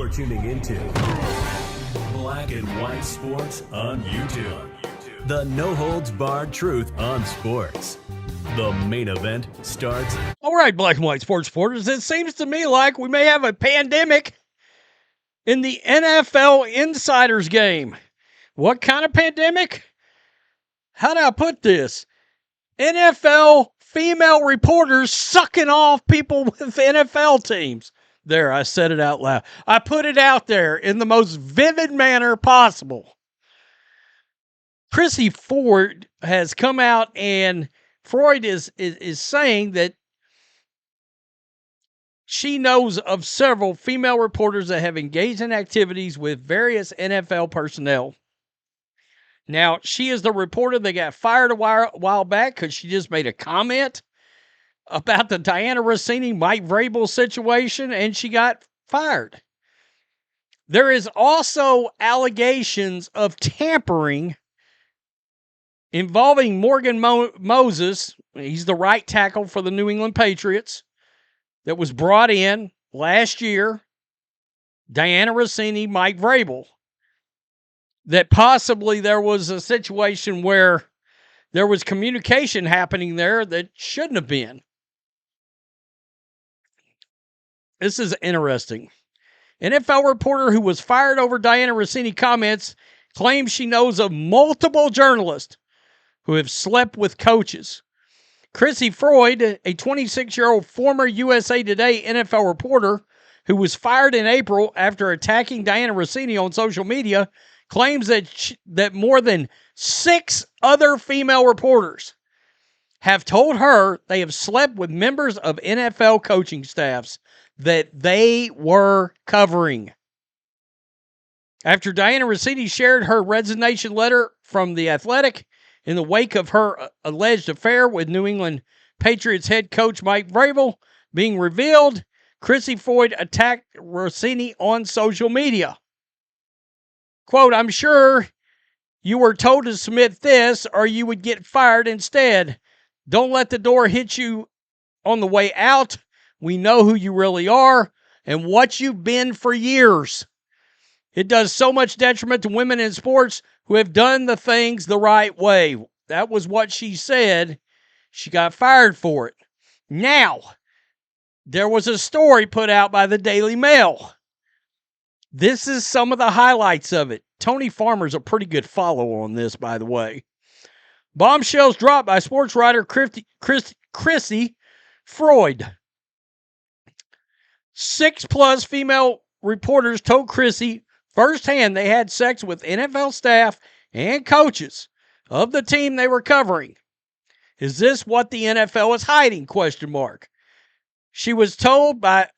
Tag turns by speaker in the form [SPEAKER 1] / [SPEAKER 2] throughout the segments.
[SPEAKER 1] You're tuning into Black and White Sports on YouTube. The no-holds-barred truth on sports. The main event starts.
[SPEAKER 2] All right, Black and White Sports supporters, it seems to me like we may have a pandemic in the NFL Insiders game. What kind of pandemic? How do I put this? NFL female reporters sucking off people with NFL teams. There, I said it out loud. I put it out there in the most vivid manner possible. Chrissy Ford has come out, and Freud is saying that she knows of several female reporters that have engaged in activities with various NFL personnel. Now, she is the reporter that got fired a while back because she just made a comment about the Dianna Russini, Mike Vrabel situation, and she got fired. There is also allegations of tampering involving Morgan Moses. He's the right tackle for the New England Patriots that was brought in last year. Dianna Russini, Mike Vrabel. That possibly there was a situation where there was communication happening there that shouldn't have been. This is interesting. NFL reporter who was fired over Dianna Russini comments claims she knows of multiple journalists who have slept with coaches. Chrissy Freud, a 26-year-old former USA Today NFL reporter who was fired in April after attacking Dianna Russini on social media, claims that more than 6 other female reporters have told her they have slept with members of NFL coaching staffs that they were covering. After Dianna Russini shared her resignation letter from The Athletic in the wake of her alleged affair with New England Patriots head coach Mike Vrabel being revealed, Chrissy Freud attacked Russini on social media. Quote, "I'm sure you were told to submit this or you would get fired instead. Don't let the door hit you on the way out. We know who you really are and what you've been for years. It does so much detriment to women in sports who have done the things the right way." That was what she said. She got fired for it. Now, there was a story put out by the Daily Mail. This is some of the highlights of it. Tony Farmer's a pretty good follow on this, by the way. Bombshells dropped by sports writer Chrissy Freud. 6+ female reporters told Chrissy firsthand they had sex with NFL staff and coaches of the team they were covering. Is this what the NFL is hiding? ? She was told by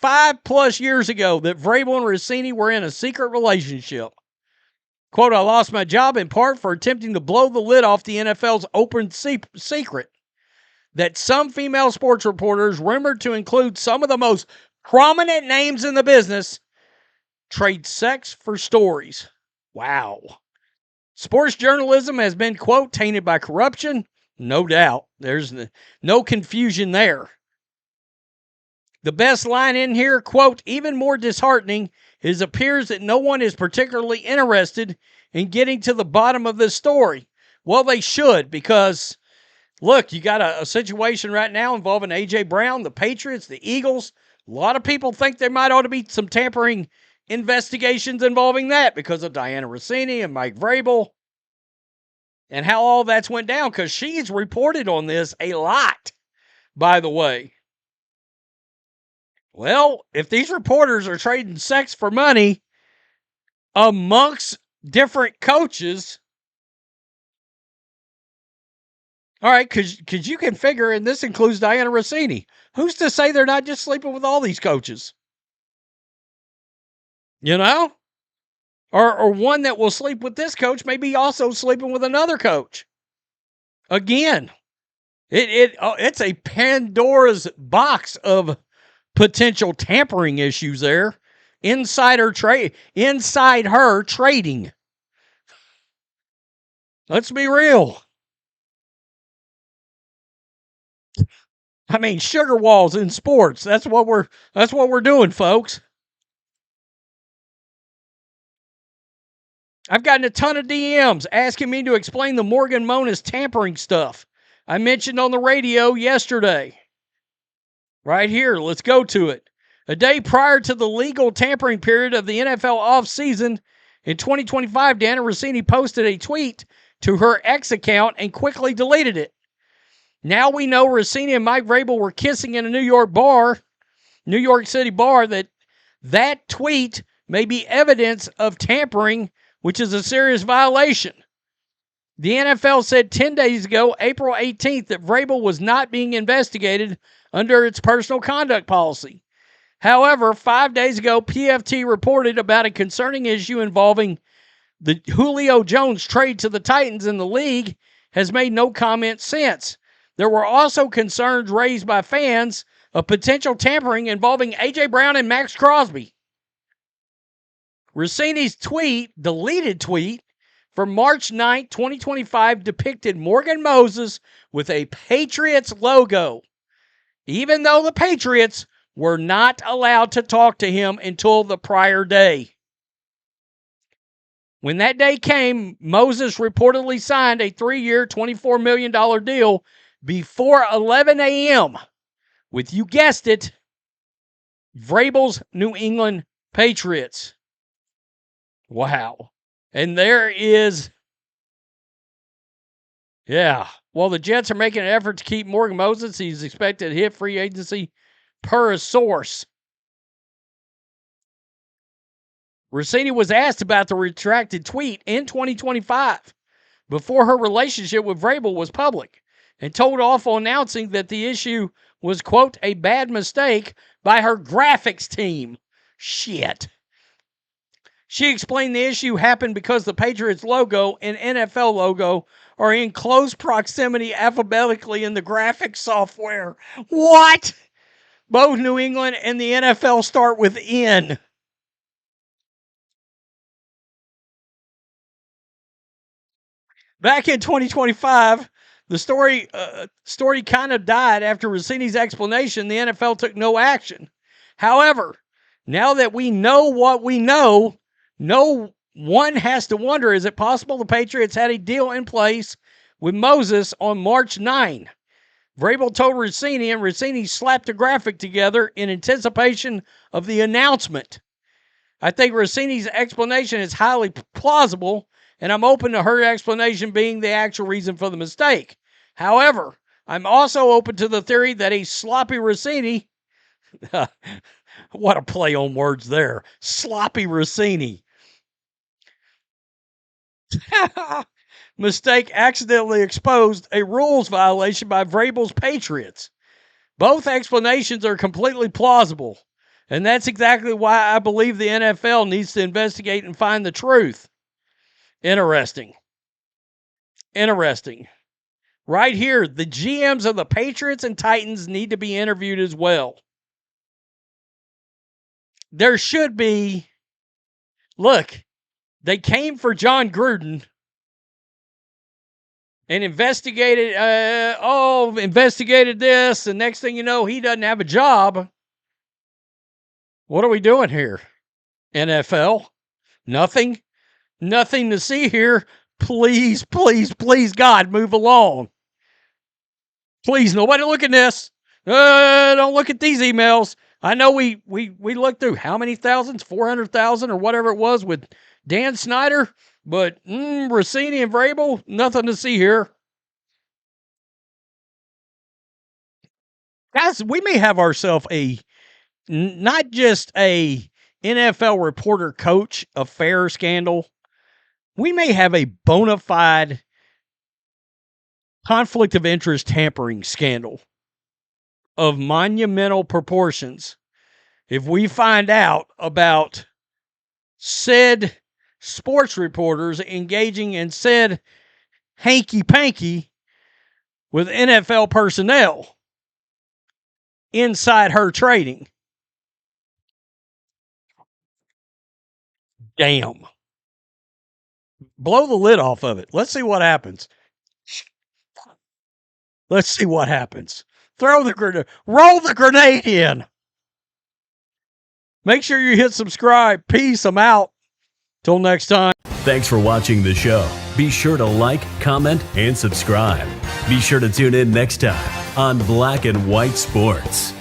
[SPEAKER 2] 5+ years ago that Vrabel and Russini were in a secret relationship. Quote, "I lost my job in part for attempting to blow the lid off the NFL's open secret that some female sports reporters, rumored to include some of the most prominent names in the business, trade sex for stories." Wow. Sports journalism has been, quote, "tainted by corruption." No doubt. There's no confusion there. The best line in here, quote, "Even more disheartening, it appears that no one is particularly interested in getting to the bottom of this story." Well, they should, because, look, you got a situation right now involving A.J. Brown, the Patriots, the Eagles. A lot of people think there might ought to be some tampering investigations involving that because of Dianna Russini and Mike Vrabel and how all that's went down, because she's reported on this a lot, by the way. Well, if these reporters are trading sex for money amongst different coaches, all right, because you can figure, and this includes Dianna Russini, who's to say they're not just sleeping with all these coaches? You know? Or one that will sleep with this coach may be also sleeping with another coach. Again, it's a Pandora's box of potential tampering issues there. Inside her trading. Let's be real. I mean, sugar walls in sports. That's what we're doing, folks. I've gotten a ton of DMs asking me to explain the Morgan Moses tampering stuff I mentioned on the radio yesterday. Right here, let's go to it. A day prior to the legal tampering period of the NFL offseason in 2025, Dianna Russini posted a tweet to her X account and quickly deleted it. Now we know Russini and Mike Vrabel were kissing in a New York City bar. That tweet may be evidence of tampering, which is a serious violation. The NFL said 10 days ago, April 18th, that Vrabel was not being investigated under its personal conduct policy. However, 5 days ago, PFT reported about a concerning issue involving the Julio Jones trade to the Titans, and the league has made no comment since. There were also concerns raised by fans of potential tampering involving A.J. Brown and Max Crosby. Russini's deleted tweet, from March 9, 2025, depicted Morgan Moses with a Patriots logo, even though the Patriots were not allowed to talk to him until the prior day. When that day came, Moses reportedly signed a 3-year, $24 million deal before 11 a.m. with, you guessed it, Vrabel's New England Patriots. Wow. And there is, while the Jets are making an effort to keep Morgan Moses, he's expected to hit free agency per a source. Russini was asked about the retracted tweet in 2025 before her relationship with Vrabel was public, and told off on announcing that the issue was, quote, a bad mistake by her graphics team. Shit. She explained the issue happened because the Patriots logo and NFL logo are in close proximity alphabetically in the graphics software. What? Both New England and the NFL start with N. Back in 2025, the story kind of died after Russini's explanation. The NFL took no action. However, now that we know what we know, no one has to wonder, is it possible the Patriots had a deal in place with Moses on March 9? Vrabel told Russini, and Russini slapped a graphic together in anticipation of the announcement. I think Russini's explanation is highly plausible, and I'm open to her explanation being the actual reason for the mistake. However, I'm also open to the theory that a sloppy Russini, what a play on words there, sloppy Russini, mistake accidentally exposed a rules violation by Vrabel's Patriots. Both explanations are completely plausible, and that's exactly why I believe the NFL needs to investigate and find the truth. Interesting. Right here, the GMs of the Patriots and Titans need to be interviewed as well. There should be, look, they came for John Gruden and investigated this, and next thing you know, he doesn't have a job. What are we doing here? NFL? Nothing to see here. Please, God, move along. Please, nobody look at this. Don't look at these emails. I know we looked through how many thousands, 400,000 or whatever it was with Dan Snyder, but Russini and Vrabel, nothing to see here. Guys, we may have ourselves not just a NFL reporter coach affair scandal. We may have a bona fide conflict of interest tampering scandal of monumental proportions if we find out about said sports reporters engaging in said hanky-panky with NFL personnel inside her trading. Damn. Blow the lid off of it. Let's see what happens. Throw the grenade. Roll the grenade in. Make sure you hit subscribe. Peace. I'm out. Till next time.
[SPEAKER 1] Thanks for watching the show. Be sure to like, comment, and subscribe. Be sure to tune in next time on Black and White Sports.